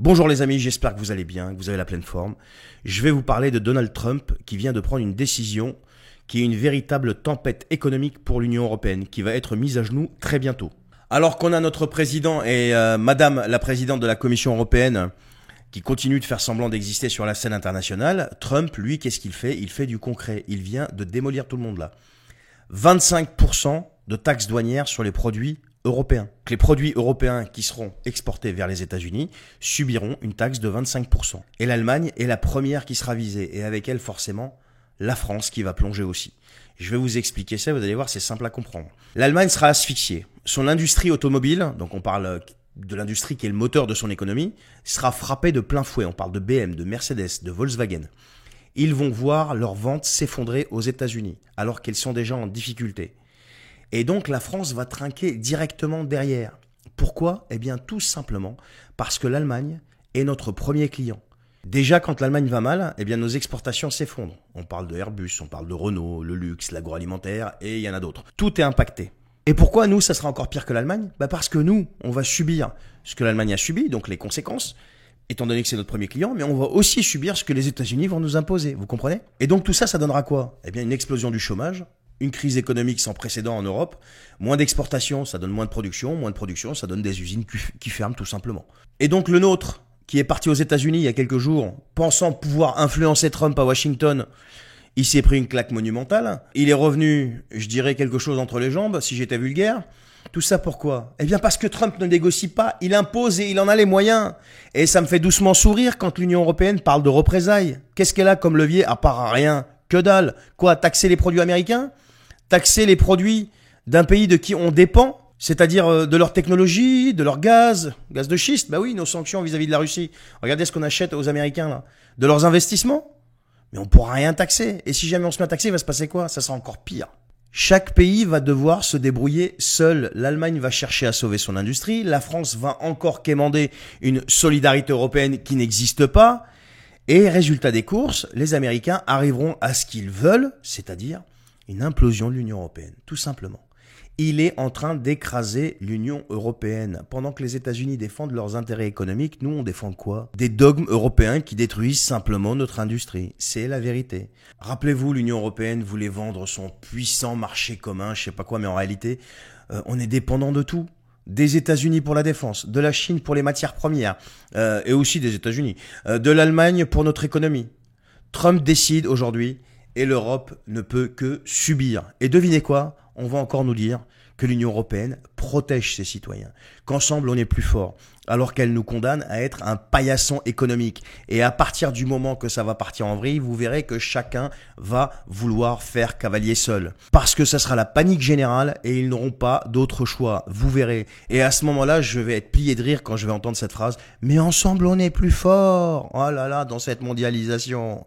Bonjour les amis, j'espère que vous allez bien, que vous avez la pleine forme. Je vais vous parler de Donald Trump qui vient de prendre une décision qui est une véritable tempête économique pour l'Union européenne, qui va être mise à genoux très bientôt. Alors qu'on a notre président et madame la présidente de la Commission européenne qui continue de faire semblant d'exister sur la scène internationale, Trump, lui, qu'est-ce qu'il fait? Il fait du concret, il vient de démolir tout le monde là. 25% de taxes douanières sur les produits européens. Les produits européens qui seront exportés vers les États-Unis subiront une taxe de 25%. Et l'Allemagne est la première qui sera visée. Et avec elle, forcément, la France qui va plonger aussi. Je vais vous expliquer ça, vous allez voir, c'est simple à comprendre. L'Allemagne sera asphyxiée. Son industrie automobile, donc on parle de l'industrie qui est le moteur de son économie, sera frappée de plein fouet. On parle de BM, de Mercedes, de Volkswagen. Ils vont voir leurs ventes s'effondrer aux États-Unis, alors qu'elles sont déjà en difficulté. Et donc la France va trinquer directement derrière. Pourquoi? Eh bien tout simplement parce que l'Allemagne est notre premier client. Déjà quand l'Allemagne va mal, eh bien nos exportations s'effondrent. On parle de Airbus, on parle de Renault, le luxe, l'agroalimentaire et il y en a d'autres. Tout est impacté. Et pourquoi nous ça sera encore pire que l'Allemagne? Parce que nous, on va subir ce que l'Allemagne a subi, donc les conséquences, étant donné que c'est notre premier client, mais on va aussi subir ce que les États-Unis vont nous imposer, vous comprenez? Et donc tout ça, ça donnera quoi? Eh bien une explosion du chômage, une crise économique sans précédent en Europe, moins d'exportation, ça donne moins de production, ça donne des usines qui ferment tout simplement. Et donc le nôtre, qui est parti aux États-Unis il y a quelques jours, pensant pouvoir influencer Trump à Washington, il s'est pris une claque monumentale. Il est revenu, je dirais, quelque chose entre les jambes, si j'étais vulgaire. Tout ça pourquoi? Eh bien parce que Trump ne négocie pas, il impose et il en a les moyens. Et ça me fait doucement sourire quand l'Union européenne parle de représailles. Qu'est-ce qu'elle a comme levier à part rien? Que dalle? Quoi, taxer les produits américains? Taxer les produits d'un pays de qui on dépend, c'est-à-dire de leur technologie, de leur gaz de schiste. Bah oui, nos sanctions vis-à-vis de la Russie. Regardez ce qu'on achète aux Américains là, de leurs investissements. Mais on pourra rien taxer. Et si jamais on se met à taxer, il va se passer quoi? Ça sera encore pire. Chaque pays va devoir se débrouiller seul. L'Allemagne va chercher à sauver son industrie. La France va encore quémander une solidarité européenne qui n'existe pas. Et résultat des courses, les Américains arriveront à ce qu'ils veulent, c'est-à-dire une implosion de l'Union européenne, tout simplement. Il est en train d'écraser l'Union européenne. Pendant que les États-Unis défendent leurs intérêts économiques, nous on défend quoi? Des dogmes européens qui détruisent simplement notre industrie. C'est la vérité. Rappelez-vous, l'Union européenne voulait vendre son puissant marché commun, je sais pas quoi, mais en réalité, on est dépendant de tout. Des États-Unis pour la défense, de la Chine pour les matières premières, et aussi des États-Unis, de l'Allemagne pour notre économie. Trump décide aujourd'hui et l'Europe ne peut que subir. Et devinez quoi? On va encore nous dire que l'Union européenne protège ses citoyens, qu'ensemble on est plus fort, alors qu'elle nous condamne à être un paillasson économique. Et à partir du moment que ça va partir en vrille, vous verrez que chacun va vouloir faire cavalier seul. Parce que ça sera la panique générale et ils n'auront pas d'autre choix, vous verrez. Et à ce moment-là, je vais être plié de rire quand je vais entendre cette phrase « Mais ensemble on est plus fort !» Oh là là, dans cette mondialisation.